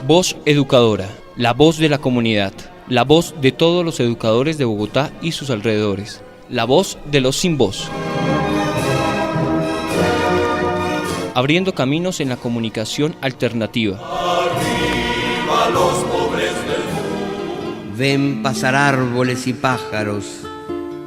Voz Educadora, la voz de la comunidad, la voz de todos los educadores de Bogotá y sus alrededores, la voz de los sin voz. Abriendo caminos en la comunicación alternativa. Arriba los pobres del mundo. Ven pasar árboles y pájaros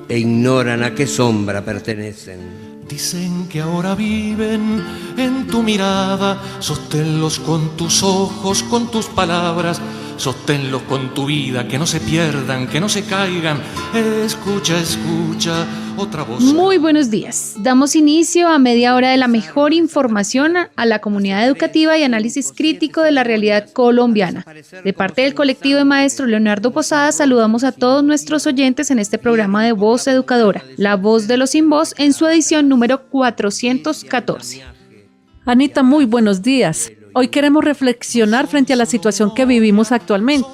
e ignoran a qué sombra pertenecen. Dicen que ahora viven en tu mirada, sosténlos con tus ojos, con tus palabras, sosténlos con tu vida, que no se pierdan, que no se caigan. Escucha, escucha, otra voz. Muy buenos días. Damos inicio a media hora de la mejor información a la comunidad educativa y análisis crítico de la realidad colombiana. De parte del colectivo de maestro Leonardo Posada, saludamos a todos nuestros oyentes en este programa de Voz Educadora, la voz de los sin voz, en su edición número 414. Anita, muy buenos días. Hoy queremos reflexionar frente a la situación que vivimos actualmente,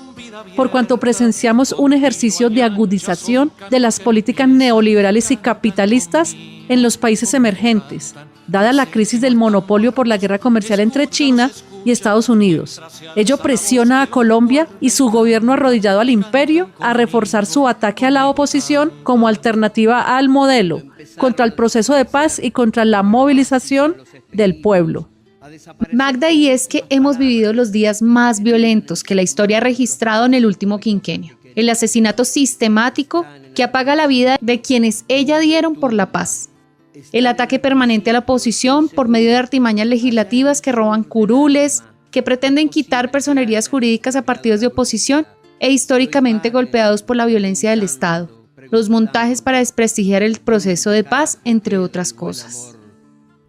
por cuanto presenciamos un ejercicio de agudización de las políticas neoliberales y capitalistas en los países emergentes, dada la crisis del monopolio por la guerra comercial entre China y Estados Unidos. Ello presiona a Colombia y su gobierno arrodillado al imperio a reforzar su ataque a la oposición como alternativa al modelo, contra el proceso de paz y contra la movilización del pueblo. Magda, y es que hemos vivido los días más violentos que la historia ha registrado en el último quinquenio. El asesinato sistemático que apaga la vida de quienes ella dieron por la paz. El ataque permanente a la oposición por medio de artimañas legislativas que roban curules, que pretenden quitar personerías jurídicas a partidos de oposición e históricamente golpeados por la violencia del Estado. Los montajes para desprestigiar el proceso de paz, entre otras cosas.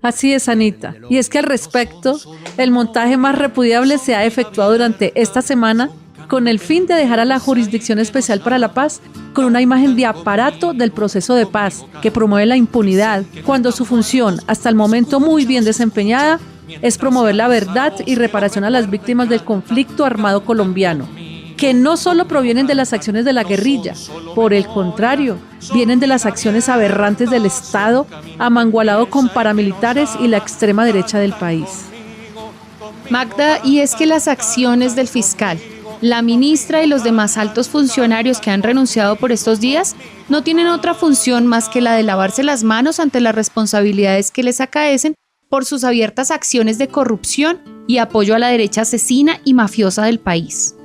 Así es, Anita. Y es que al respecto, el montaje más repudiable se ha efectuado durante esta semana con el fin de dejar a la Jurisdicción Especial para la Paz con una imagen de aparato del proceso de paz que promueve la impunidad, cuando su función, hasta el momento muy bien desempeñada, es promover la verdad y reparación a las víctimas del conflicto armado colombiano, que no solo provienen de las acciones de la guerrilla, por el contrario, vienen de las acciones aberrantes del Estado, amangualado con paramilitares y la extrema derecha del país. Magda, y es que las acciones del fiscal, la ministra y los demás altos funcionarios que han renunciado por estos días no tienen otra función más que la de lavarse las manos ante las responsabilidades que les acaecen por sus abiertas acciones de corrupción y apoyo a la derecha asesina y mafiosa del país.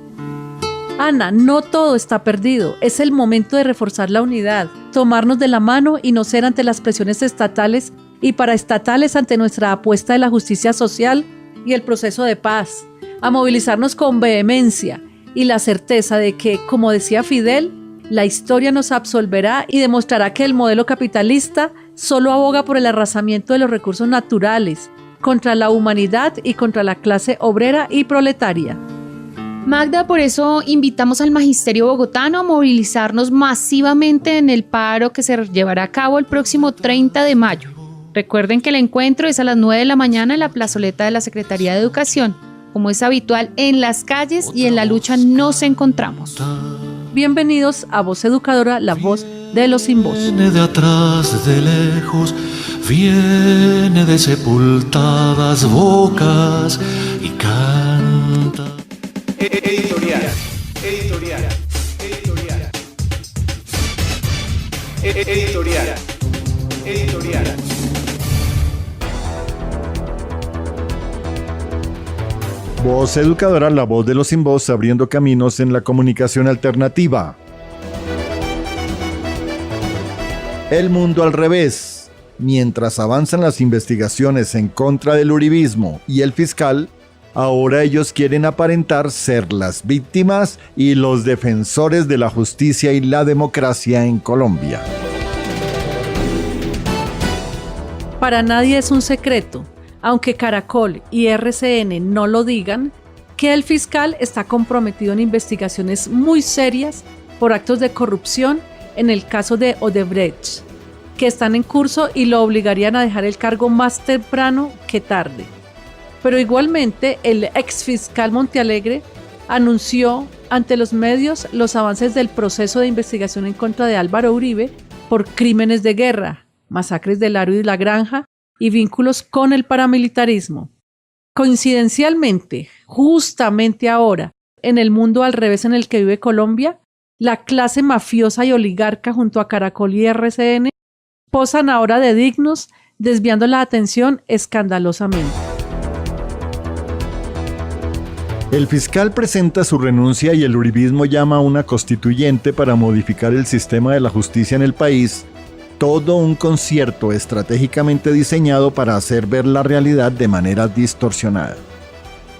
Ana, no todo está perdido. Es el momento de reforzar la unidad, tomarnos de la mano y no ser ante las presiones estatales y paraestatales ante nuestra apuesta de la justicia social y el proceso de paz, a movilizarnos con vehemencia y la certeza de que, como decía Fidel, la historia nos absolverá y demostrará que el modelo capitalista solo aboga por el arrasamiento de los recursos naturales, contra la humanidad y contra la clase obrera y proletaria. Magda, por eso invitamos al Magisterio Bogotano a movilizarnos masivamente en el paro que se llevará a cabo el próximo 30 de mayo. Recuerden que el encuentro es a las 9 de la mañana en la plazoleta de la Secretaría de Educación. Como es habitual, en las calles y en la lucha nos encontramos. Bienvenidos a Voz Educadora, la voz de los sin voz. Viene de atrás, de lejos, viene de sepultadas bocas y canta. Editorial. Voz Educadora, la voz de los sin voz, abriendo caminos en la comunicación alternativa. El mundo al revés. Mientras avanzan las investigaciones en contra del uribismo y el fiscal, ahora ellos quieren aparentar ser las víctimas y los defensores de la justicia y la democracia en Colombia. Para nadie es un secreto, aunque Caracol y RCN no lo digan, que el fiscal está comprometido en investigaciones muy serias por actos de corrupción en el caso de Odebrecht, que están en curso y lo obligarían a dejar el cargo más temprano que tarde. Pero igualmente el exfiscal Montealegre anunció ante los medios los avances del proceso de investigación en contra de Álvaro Uribe por crímenes de guerra, masacres del Aro y La Granja y vínculos con el paramilitarismo. Coincidencialmente, justamente ahora, en el mundo al revés en el que vive Colombia, la clase mafiosa y oligarca junto a Caracol y RCN posan ahora de dignos, desviando la atención escandalosamente. El fiscal presenta su renuncia y el uribismo llama a una constituyente para modificar el sistema de la justicia en el país. Todo un concierto estratégicamente diseñado para hacer ver la realidad de manera distorsionada.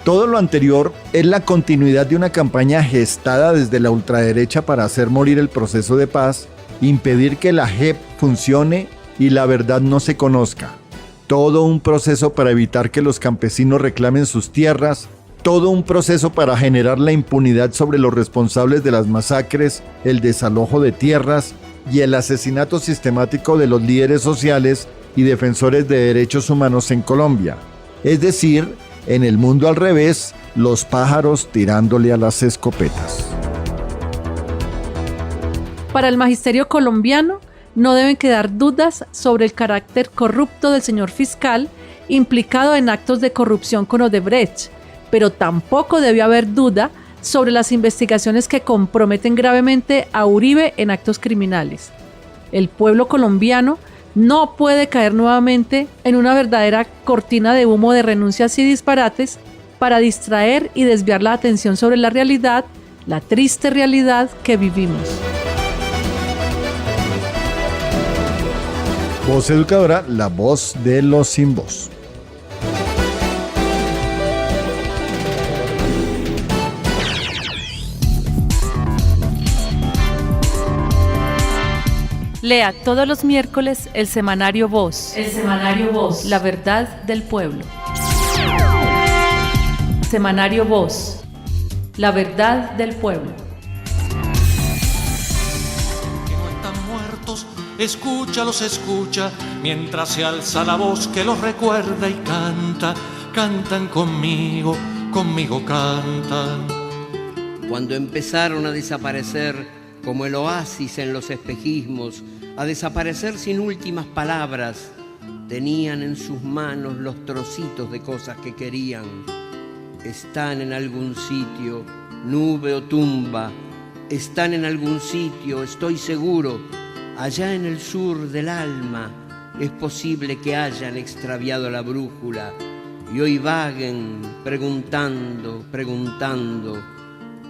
Todo lo anterior es la continuidad de una campaña gestada desde la ultraderecha para hacer morir el proceso de paz, impedir que la JEP funcione y la verdad no se conozca. Todo un proceso para evitar que los campesinos reclamen sus tierras, todo un proceso para generar la impunidad sobre los responsables de las masacres, el desalojo de tierras y el asesinato sistemático de los líderes sociales y defensores de derechos humanos en Colombia. Es decir, en el mundo al revés, los pájaros tirándole a las escopetas. Para el magisterio colombiano, no deben quedar dudas sobre el carácter corrupto del señor fiscal implicado en actos de corrupción con Odebrecht, pero tampoco debió haber duda sobre las investigaciones que comprometen gravemente a Uribe en actos criminales. El pueblo colombiano no puede caer nuevamente en una verdadera cortina de humo de renuncias y disparates para distraer y desviar la atención sobre la realidad, la triste realidad que vivimos. Voz Educadora, la voz de los sin voz. Lea todos los miércoles el semanario Voz. El semanario Voz. La verdad del pueblo. Semanario Voz. La verdad del pueblo. Que no están muertos, escúchalos, escucha, mientras se alza la voz que los recuerda y canta. Cantan conmigo, conmigo cantan. Cuando empezaron a desaparecer como el oasis en los espejismos, a desaparecer sin últimas palabras, tenían en sus manos los trocitos de cosas que querían. Están en algún sitio, nube o tumba, están en algún sitio, estoy seguro, allá en el sur del alma. Es posible que hayan extraviado la brújula y hoy vaguen preguntando,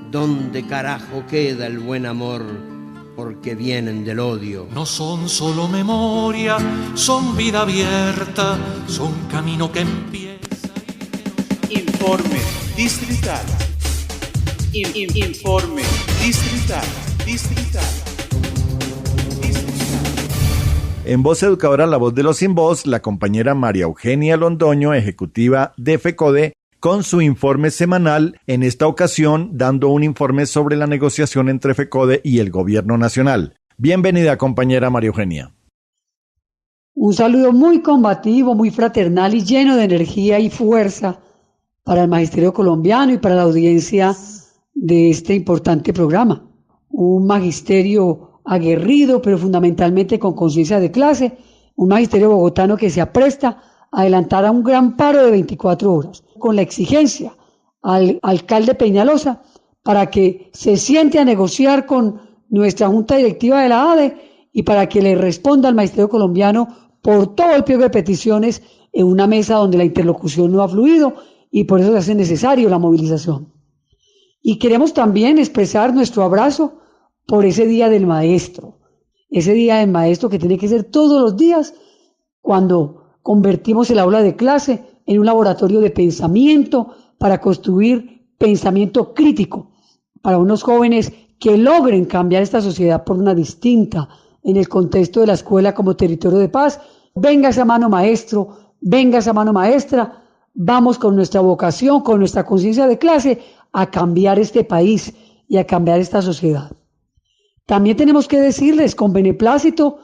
¿dónde carajo queda el buen amor? Porque vienen del odio. No son solo memoria, son vida abierta, son camino que empieza y que no... Informe distrital. Informe distrital. En Voz Educadora, la voz de los sin voz, la compañera María Eugenia Londoño, ejecutiva de FECODE, con su informe semanal, en esta ocasión dando un informe sobre la negociación entre FECODE y el Gobierno Nacional. Bienvenida, compañera María Eugenia. Un saludo muy combativo, muy fraternal y lleno de energía y fuerza para el magisterio colombiano y para la audiencia de este importante programa. Un magisterio aguerrido, pero fundamentalmente con conciencia de clase, un magisterio bogotano que se apresta a adelantar a un gran paro de 24 horas, con la exigencia al alcalde Peñalosa para que se siente a negociar con nuestra junta directiva de la ADE y para que le responda al magisterio colombiano por todo el pliego de peticiones en una mesa donde la interlocución no ha fluido y por eso se hace necesario la movilización. Y queremos también expresar nuestro abrazo por ese Día del Maestro, ese Día del Maestro que tiene que ser todos los días cuando convertimos el aula de clase en un laboratorio de pensamiento para construir pensamiento crítico para unos jóvenes que logren cambiar esta sociedad por una distinta en el contexto de la escuela como territorio de paz. Venga esa mano maestro, venga esa mano maestra, vamos con nuestra vocación, con nuestra conciencia de clase a cambiar este país y a cambiar esta sociedad. También tenemos que decirles, con beneplácito,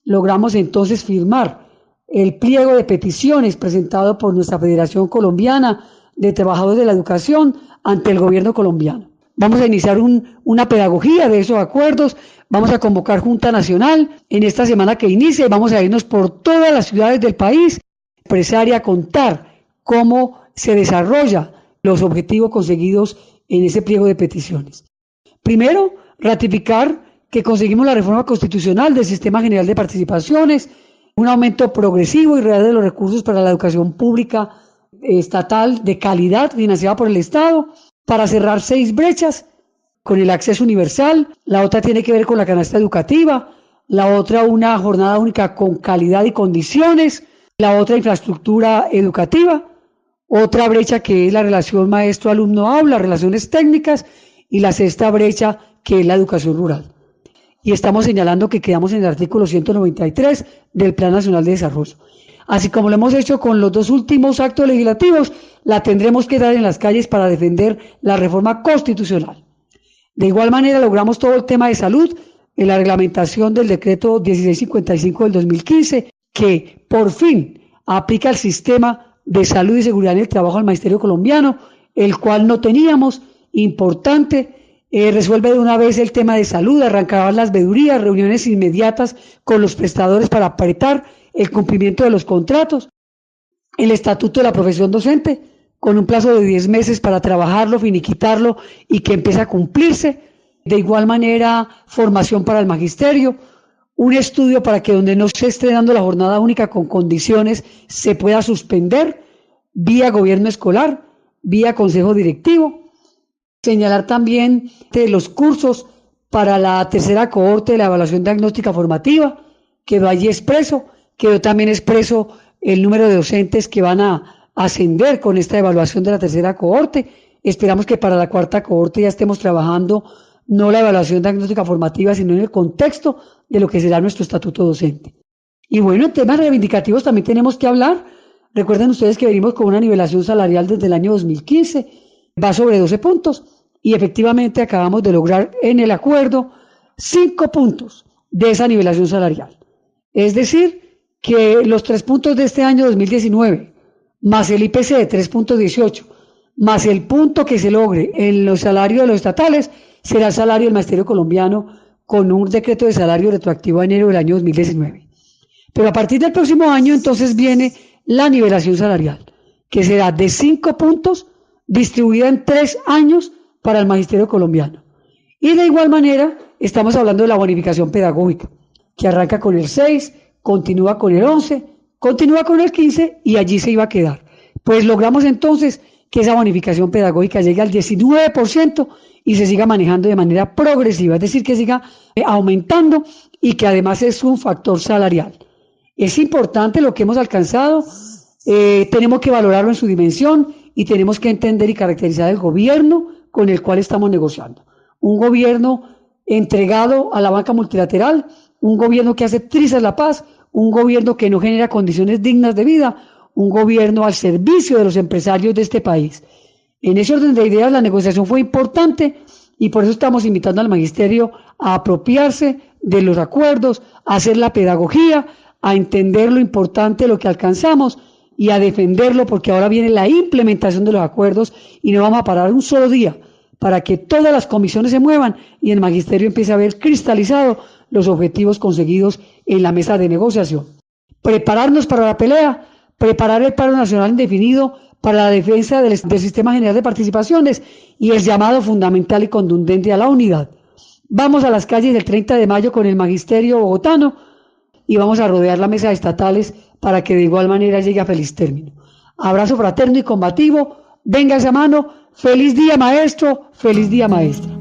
logramos entonces firmar el pliego de peticiones presentado por nuestra Federación Colombiana de Trabajadores de la Educación ante el gobierno colombiano. Vamos a iniciar una pedagogía de esos acuerdos, vamos a convocar Junta Nacional en esta semana que inicia y vamos a irnos por todas las ciudades del país, expresar y a contar cómo se desarrolla los objetivos conseguidos en ese pliego de peticiones. Primero, ratificar que conseguimos la reforma constitucional del Sistema General de Participaciones, un aumento progresivo y real de los recursos para la educación pública estatal de calidad financiada por el Estado, para cerrar 6 brechas con el acceso universal. La otra tiene que ver con la canasta educativa, la otra una jornada única con calidad y condiciones, la otra infraestructura educativa, otra brecha que es la relación maestro-alumno-aula, relaciones técnicas, y la 6ª brecha que es la educación rural. Y estamos señalando que quedamos en el artículo 193 del Plan Nacional de Desarrollo. Así como lo hemos hecho con los 2 últimos actos legislativos, la tendremos que dar en las calles para defender la reforma constitucional. De igual manera, logramos todo el tema de salud en la reglamentación del decreto 1655 del 2015, que por fin aplica el sistema de salud y seguridad en el trabajo al Magisterio Colombiano, el cual no teníamos, importante. Resuelve de una vez el tema de salud, arrancaban las veedurías, reuniones inmediatas con los prestadores para apretar el cumplimiento de los contratos, el estatuto de la profesión docente, con un plazo de 10 meses para trabajarlo, finiquitarlo y que empiece a cumplirse. De igual manera, formación para el magisterio, un estudio para que donde no se esté dando la jornada única con condiciones se pueda suspender vía gobierno escolar, vía consejo directivo. Señalar también de los cursos para la 3ª cohorte de la evaluación diagnóstica formativa, quedó allí expreso, quedó también expreso el número de docentes que van a ascender con esta evaluación de la 3ª cohorte. Esperamos que para la 4ª cohorte ya estemos trabajando no la evaluación diagnóstica formativa, sino en el contexto de lo que será nuestro estatuto docente. Y bueno, en temas reivindicativos también tenemos que hablar. Recuerden ustedes que venimos con una nivelación salarial desde el año 2015, va sobre 12 puntos, y efectivamente acabamos de lograr en el acuerdo 5 puntos de esa nivelación salarial. Es decir, que los 3 puntos de este año 2019, más el IPC de 3.18, más el punto que se logre en los salarios de los estatales, será el salario del Magisterio Colombiano con un decreto de salario retroactivo a enero del año 2019. Pero a partir del próximo año entonces viene la nivelación salarial, que será de 5 puntos distribuida en 3 años para el Magisterio Colombiano. Y de igual manera estamos hablando de la bonificación pedagógica, que arranca con el 6, continúa con el 11, continúa con el 15 y allí se iba a quedar. Pues logramos entonces que esa bonificación pedagógica llegue al 19% y se siga manejando de manera progresiva, es decir, que siga aumentando y que además es un factor salarial. Es importante lo que hemos alcanzado, tenemos que valorarlo en su dimensión y tenemos que entender y caracterizar el gobierno con el cual estamos negociando. Un gobierno entregado a la banca multilateral, un gobierno que hace trizas la paz, un gobierno que no genera condiciones dignas de vida, un gobierno al servicio de los empresarios de este país. En ese orden de ideas la negociación fue importante y por eso estamos invitando al magisterio a apropiarse de los acuerdos, a hacer la pedagogía, a entender lo importante de lo que alcanzamos y a defenderlo, porque ahora viene la implementación de los acuerdos y no vamos a parar un solo día para que todas las comisiones se muevan y el magisterio empiece a ver cristalizado los objetivos conseguidos en la mesa de negociación. Prepararnos para la pelea, preparar el paro nacional indefinido para la defensa del Sistema General de Participaciones y el llamado fundamental y contundente a la unidad. Vamos a las calles del 30 de mayo con el magisterio bogotano y vamos a rodear la mesa de estatales para que de igual manera llegue a feliz término. Abrazo fraterno y combativo, venga esa mano, feliz día maestro, feliz día maestra.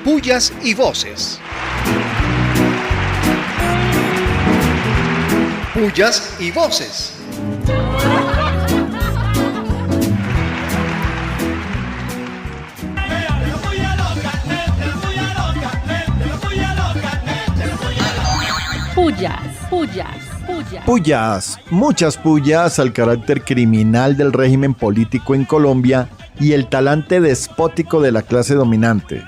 Pullas y voces. Pullas y voces. Pullas, muchas pullas al carácter criminal del régimen político en Colombia y el talante despótico de la clase dominante.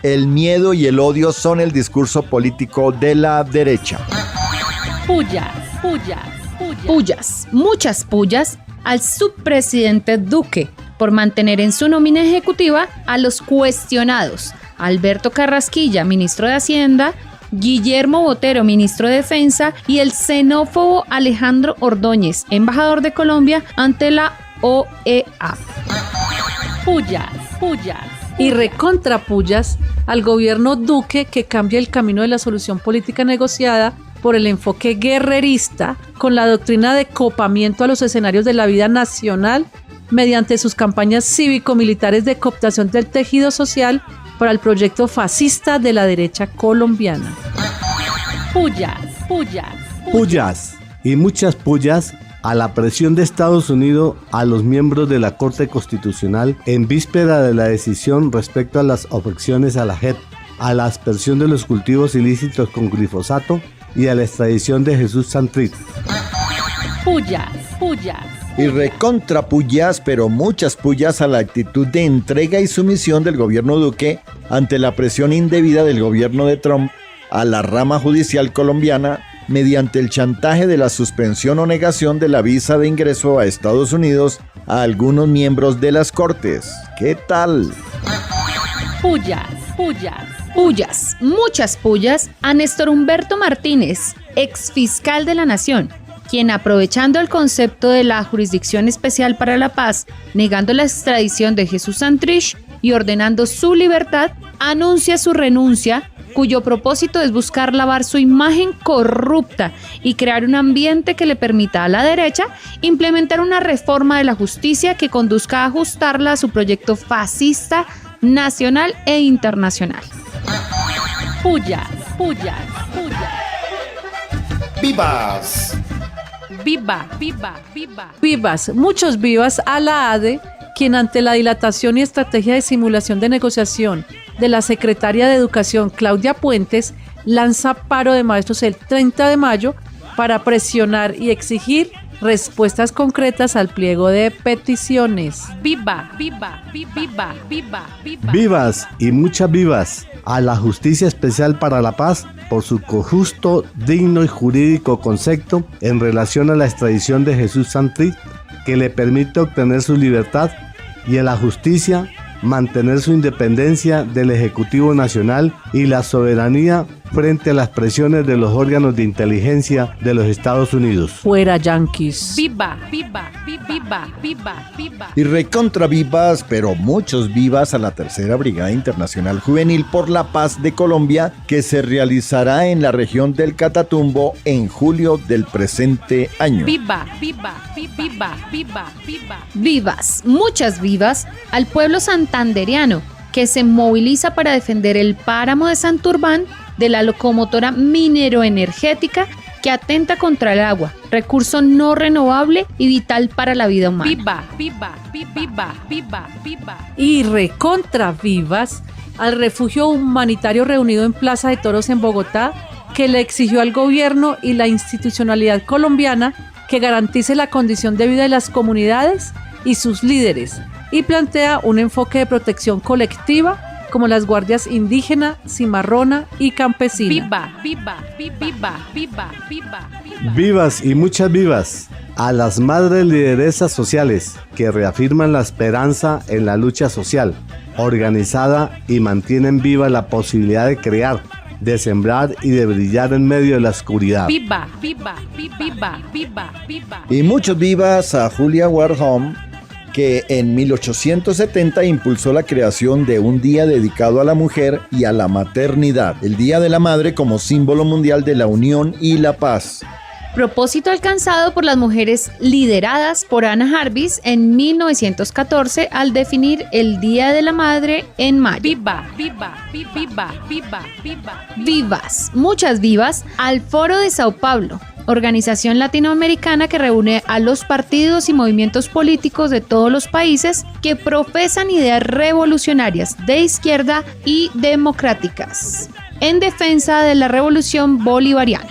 El miedo y el odio son el discurso político de la derecha. Pullas, muchas pullas al subpresidente Duque por mantener en su nómina ejecutiva a los cuestionados Alberto Carrasquilla, ministro de Hacienda, Guillermo Botero, ministro de Defensa, y el xenófobo Alejandro Ordóñez, embajador de Colombia ante la OEA. Pullas. Y recontrapullas al gobierno Duque, que cambia el camino de la solución política negociada por el enfoque guerrerista con la doctrina de copamiento a los escenarios de la vida nacional mediante sus campañas cívico-militares de cooptación del tejido social para el proyecto fascista de la derecha colombiana. Pullas y muchas pullas a la presión de Estados Unidos a los miembros de la Corte Constitucional en víspera de la decisión respecto a las objeciones a la JEP, a la aspersión de los cultivos ilícitos con glifosato y a la extradición de Jesús Santrich. Pullas. Y recontra pullas, pero muchas pullas a la actitud de entrega y sumisión del gobierno Duque ante la presión indebida del gobierno de Trump a la rama judicial colombiana mediante el chantaje de la suspensión o negación de la visa de ingreso a Estados Unidos a algunos miembros de las Cortes. ¿Qué tal? Pullas, muchas pullas a Néstor Humberto Martínez, exfiscal de la Nación, quien, aprovechando el concepto de la Jurisdicción Especial para la Paz, negando la extradición de Jesús Santrich y ordenando su libertad, anuncia su renuncia, cuyo propósito es buscar lavar su imagen corrupta y crear un ambiente que le permita a la derecha implementar una reforma de la justicia que conduzca a ajustarla a su proyecto fascista nacional e internacional. Pullas. ¡Vivas! Vivas, muchos vivas a la ADE, quien ante la dilatación y estrategia de simulación de negociación de la secretaria de Educación Claudia Puentes, lanza paro de maestros el 30 de mayo para presionar y exigir respuestas concretas al pliego de peticiones. Vivas y muchas vivas a la Justicia Especial para la Paz por su justo, digno y jurídico concepto en relación a la extradición de Jesús Santrich, que le permite obtener su libertad, y a la justicia mantener su independencia del Ejecutivo Nacional y la soberanía frente a las presiones de los órganos de inteligencia de los Estados Unidos. Fuera yanquis. Y recontra vivas, pero muchos vivas a la Tercera Brigada Internacional Juvenil por la Paz de Colombia, que se realizará en la región del Catatumbo en julio del presente año. Vivas, muchas vivas al pueblo santandereano, que se moviliza para defender el páramo de Santurbán de la locomotora mineroenergética que atenta contra el agua, recurso no renovable y vital para la vida humana. Y recontra vivas al refugio humanitario reunido en Plaza de Toros en Bogotá, que le exigió al gobierno y la institucionalidad colombiana que garantice la condición de vida de las comunidades y sus líderes, y plantea un enfoque de protección colectiva como las guardias indígena, cimarrona y campesina. Vivas y muchas vivas a las madres lideresas sociales que reafirman la esperanza en la lucha social organizada y mantienen viva la posibilidad de crear, de sembrar y de brillar en medio de la oscuridad. Y muchos vivas a Julia Ward-Home, que en 1870 impulsó la creación de un día dedicado a la mujer y a la maternidad, el Día de la Madre como símbolo mundial de la unión y la paz. Propósito alcanzado por las mujeres lideradas por Anna Jarvis en 1914 al definir el Día de la Madre en mayo. Vivas, muchas vivas al Foro de Sao Paulo, organización latinoamericana que reúne a los partidos y movimientos políticos de todos los países que profesan ideas revolucionarias de izquierda y democráticas en defensa de la revolución bolivariana.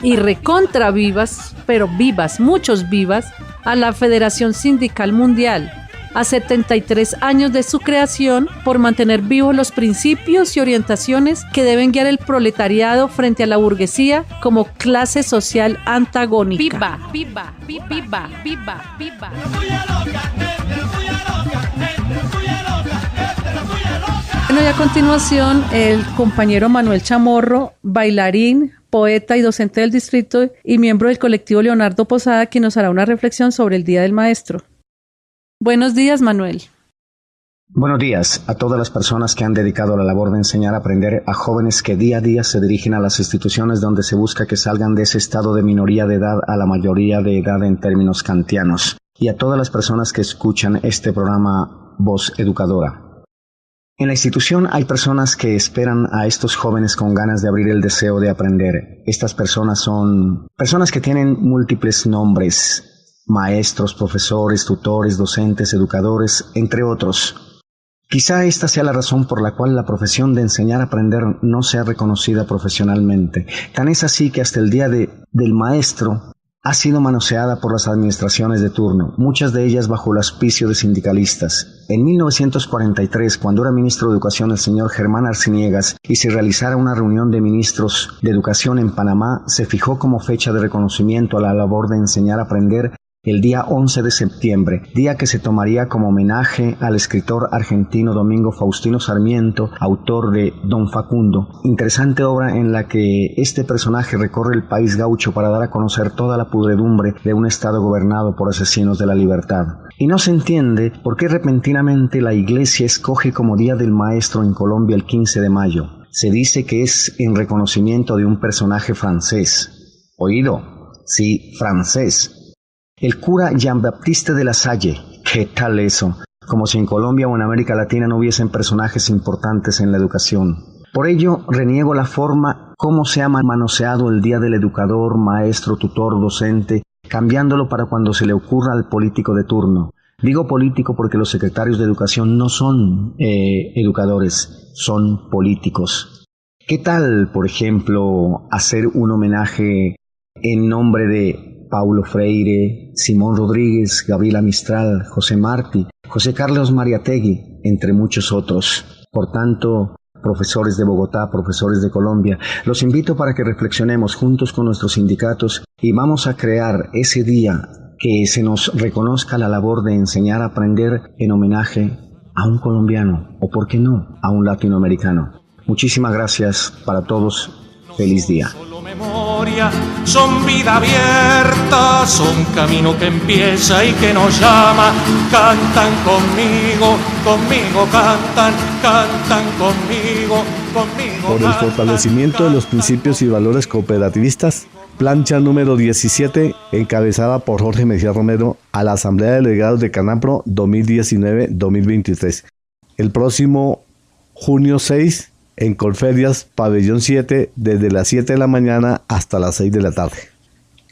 Y recontra vivas, pero vivas, muchos vivas, a la Federación Sindical Mundial, a 73 años de su creación, por mantener vivos los principios y orientaciones que deben guiar el proletariado frente a la burguesía como clase social antagónica. Bueno, y a continuación, el compañero Manuel Chamorro, bailarín, poeta y docente del distrito y miembro del colectivo Leonardo Posada, quien nos hará una reflexión sobre el Día del Maestro. Buenos días, Manuel. Buenos días a todas las personas que han dedicado la labor de enseñar a aprender a jóvenes que día a día se dirigen a las instituciones donde se busca que salgan de ese estado de minoría de edad a la mayoría de edad en términos kantianos, y a todas las personas que escuchan este programa Voz Educadora. En la institución hay personas que esperan a estos jóvenes con ganas de abrir el deseo de aprender. Estas personas son personas que tienen múltiples nombres: maestros, profesores, tutores, docentes, educadores, entre otros. Quizá esta sea la razón por la cual la profesión de enseñar a aprender no sea reconocida profesionalmente. Tan es así que hasta el día del maestro ha sido manoseada por las administraciones de turno, muchas de ellas bajo el auspicio de sindicalistas. En 1943, cuando era ministro de Educación el señor Germán Arciniegas y se realizara una reunión de ministros de Educación en Panamá, se fijó como fecha de reconocimiento a la labor de enseñar a aprender el día 11 de septiembre, día que se tomaría como homenaje al escritor argentino Domingo Faustino Sarmiento, autor de Don Facundo, interesante obra en la que este personaje recorre el país gaucho para dar a conocer toda la pudredumbre de un estado gobernado por asesinos de la libertad. Y no se entiende por qué repentinamente la Iglesia escoge como Día del Maestro en Colombia el 15 de mayo. Se dice que es en reconocimiento de un personaje francés. ¿Oído? Sí, francés. El cura Jean-Baptiste de la Salle. ¿Qué tal eso? Como si en Colombia o en América Latina no hubiesen personajes importantes en la educación. Por ello, reniego la forma como se ha manoseado el Día del Educador, maestro, tutor, docente, cambiándolo para cuando se le ocurra al político de turno. Digo político porque los secretarios de educación no son educadores, son políticos. ¿Qué tal, por ejemplo, hacer un homenaje en nombre de Paulo Freire, Simón Rodríguez, Gabriela Mistral, José Martí, José Carlos Mariátegui, entre muchos otros? Por tanto, profesores de Bogotá, profesores de Colombia, los invito para que reflexionemos juntos con nuestros sindicatos y vamos a crear ese día que se nos reconozca la labor de enseñar a aprender en homenaje a un colombiano o, por qué no, a un latinoamericano. Muchísimas gracias para todos. Feliz día. Memoria, son vida abierta, son camino que empieza y que nos llama. Cantan conmigo, conmigo cantan, cantan conmigo, conmigo. Por el fortalecimiento de los principios y valores cooperativistas, plancha número 17, encabezada por Jorge Mejía Romero, a la Asamblea de Delegados de Canapro 2019-2023. El próximo junio 6, en Colferias, pabellón 7, desde las 7 de la mañana hasta las 6 de la tarde.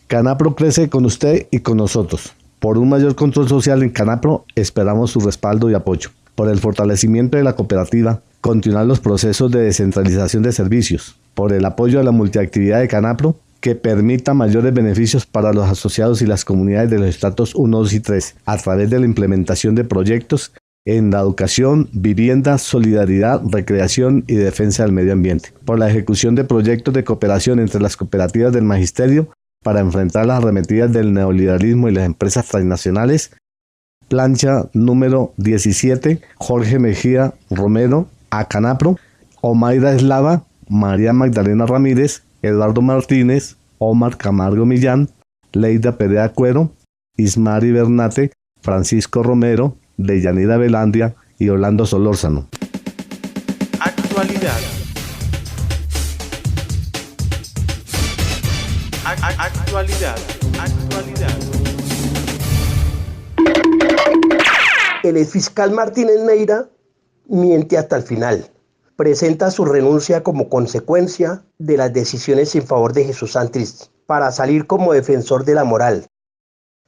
Canapro crece con usted y con nosotros. Por un mayor control social en Canapro, esperamos su respaldo y apoyo. Por el fortalecimiento de la cooperativa, continuar los procesos de descentralización de servicios. Por el apoyo a la multiactividad de Canapro, que permita mayores beneficios para los asociados y las comunidades de los estratos 1, 2 y 3, a través de la implementación de proyectos en la educación, vivienda, solidaridad, recreación y defensa del medio ambiente. Por la ejecución de proyectos de cooperación entre las cooperativas del magisterio para enfrentar las arremetidas del neoliberalismo y las empresas transnacionales. Plancha número 17, Jorge Mejía Romero, a Canapro, Omaira Eslava, María Magdalena Ramírez, Eduardo Martínez, Omar Camargo Millán, Leida Perea Cuero, Ismari Bernate, Francisco Romero, Deyanira Velandia y Orlando Solórzano. Actualidad. Actualidad. El exfiscal Martínez Neira miente hasta el final. Presenta su renuncia como consecuencia de las decisiones en favor de Jesús Santrich para salir como defensor de la moral,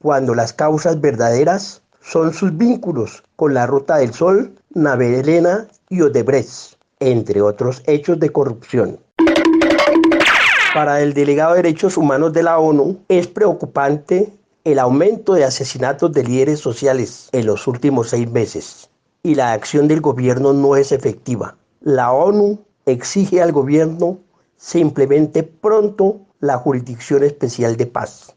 cuando las causas verdaderas son sus vínculos con la Ruta del Sol, Navelena y Odebrecht, entre otros hechos de corrupción. Para el delegado de Derechos Humanos de la ONU, es preocupante el aumento de asesinatos de líderes sociales en los últimos 6 meses y la acción del gobierno no es efectiva. La ONU exige al gobierno se implemente pronto la Jurisdicción Especial de Paz.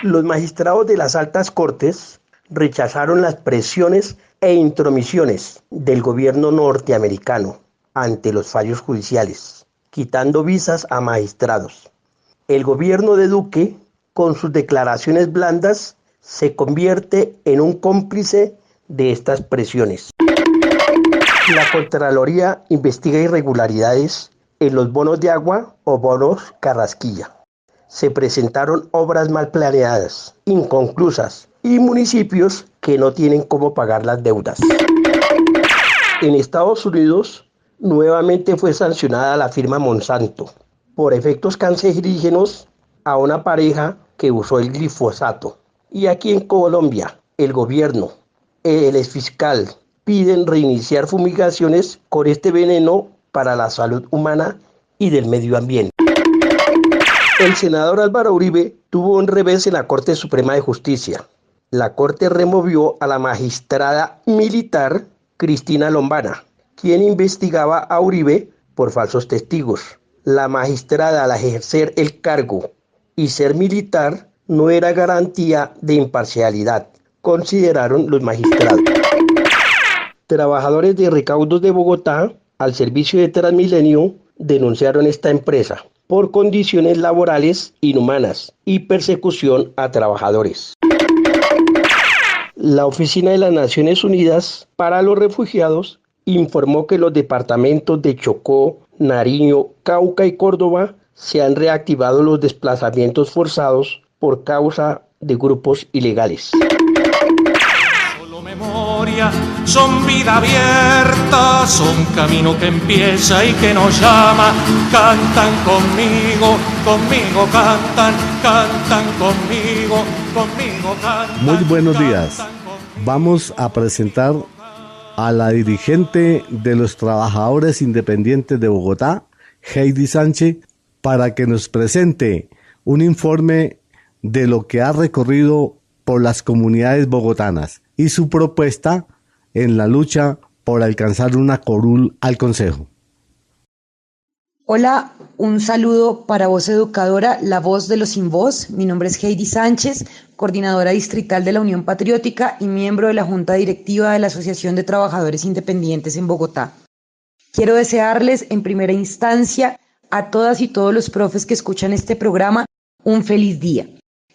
Los magistrados de las altas cortes rechazaron las presiones e intromisiones del gobierno norteamericano ante los fallos judiciales, quitando visas a magistrados. El gobierno de Duque, con sus declaraciones blandas, se convierte en un cómplice de estas presiones. La Contraloría investiga irregularidades en los bonos de agua o bonos Carrasquilla. Se presentaron obras mal planeadas, inconclusas y municipios que no tienen cómo pagar las deudas. En Estados Unidos, nuevamente fue sancionada la firma Monsanto por efectos cancerígenos a una pareja que usó el glifosato. Y aquí en Colombia, el gobierno, el exfiscal, piden reiniciar fumigaciones con este veneno para la salud humana y del medio ambiente. El senador Álvaro Uribe tuvo un revés en la Corte Suprema de Justicia. La Corte removió a la magistrada militar Cristina Lombana, quien investigaba a Uribe por falsos testigos. La magistrada, al ejercer el cargo y ser militar, no era garantía de imparcialidad, consideraron los magistrados. Trabajadores de recaudos de Bogotá, al servicio de Transmilenio, denunciaron esta empresa por condiciones laborales inhumanas y persecución a trabajadores. La Oficina de las Naciones Unidas para los Refugiados informó que los departamentos de Chocó, Nariño, Cauca y Córdoba se han reactivado los desplazamientos forzados por causa de grupos ilegales. Solo memoria, son vida abierta, son camino que empieza y que nos llama. Cantan conmigo, conmigo cantan, cantan conmigo, conmigo cantan. Muy buenos días. Vamos a presentar a la dirigente de los trabajadores independientes de Bogotá, Heidi Sánchez, para que nos presente un informe de lo que ha recorrido por las comunidades bogotanas y su propuesta en la lucha por alcanzar una curul al Consejo. Hola, un saludo para Voz Educadora, la voz de los sin voz. Mi nombre es Heidi Sánchez, coordinadora distrital de la Unión Patriótica y miembro de la Junta Directiva de la Asociación de Trabajadores Independientes en Bogotá. Quiero desearles en primera instancia a todas y todos los profes que escuchan este programa un feliz día.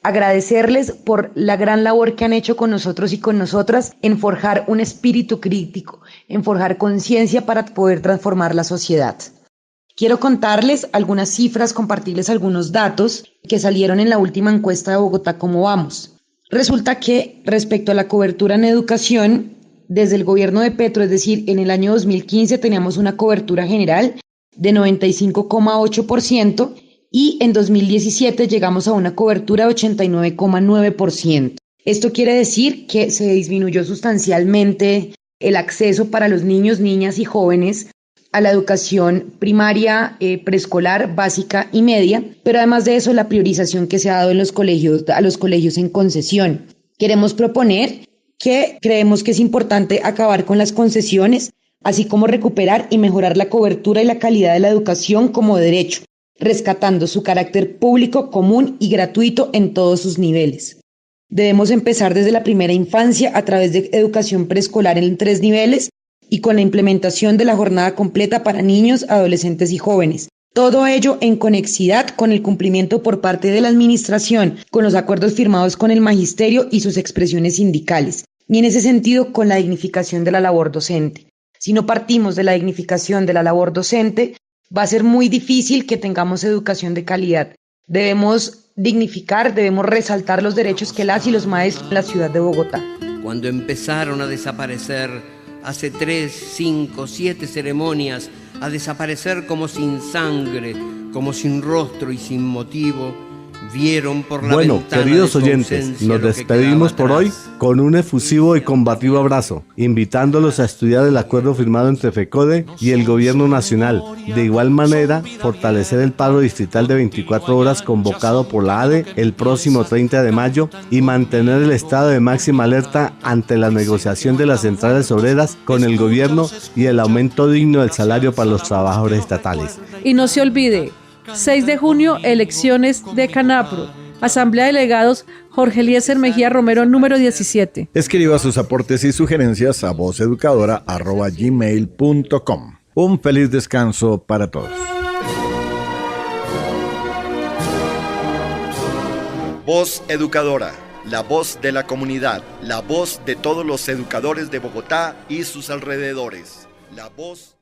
Agradecerles por la gran labor que han hecho con nosotros y con nosotras en forjar un espíritu crítico, en forjar conciencia para poder transformar la sociedad. Quiero contarles algunas cifras, compartirles algunos datos que salieron en la última encuesta de Bogotá, ¿Cómo vamos? Resulta que respecto a la cobertura en educación, desde el gobierno de Petro, es decir, en el año 2015 teníamos una cobertura general de 95,8% y en 2017 llegamos a una cobertura de 89,9%. Esto quiere decir que se disminuyó sustancialmente el acceso para los niños, niñas y jóvenes a la educación primaria, preescolar, básica y media, pero además de eso la priorización que se ha dado en los colegios, a los colegios en concesión. Queremos proponer que creemos que es importante acabar con las concesiones, así como recuperar y mejorar la cobertura y la calidad de la educación como derecho, rescatando su carácter público, común y gratuito en todos sus niveles. Debemos empezar desde la primera infancia a través de educación preescolar en 3 niveles, y con la implementación de la jornada completa para niños, adolescentes y jóvenes. Todo ello en conexidad con el cumplimiento por parte de la administración, con los acuerdos firmados con el magisterio y sus expresiones sindicales, y en ese sentido con la dignificación de la labor docente. Si no partimos de la dignificación de la labor docente, va a ser muy difícil que tengamos educación de calidad. Debemos dignificar, debemos resaltar los derechos que las y los maestros en la ciudad de Bogotá. Cuando empezaron a desaparecer hace 3, 5, 7 ceremonias, a desaparecer como sin sangre, como sin rostro y sin motivo, vieron por la ventana. Bueno, queridos oyentes, nos despedimos por hoy con un efusivo y combativo abrazo, invitándolos a estudiar el acuerdo firmado entre FECODE y el Gobierno Nacional. De igual manera, fortalecer el paro distrital de 24 horas convocado por la ADE el próximo 30 de mayo y mantener el estado de máxima alerta ante la negociación de las centrales obreras con el gobierno y el aumento digno del salario para los trabajadores estatales. Y no se olvide, 6 de junio, elecciones de Canapro. Asamblea de Delegados Jorge Eliezer Mejía Romero, número 17. Escriba sus aportes y sugerencias a voceducadora@gmail.com. Un feliz descanso para todos. Voz Educadora, la voz de la comunidad, la voz de todos los educadores de Bogotá y sus alrededores, la voz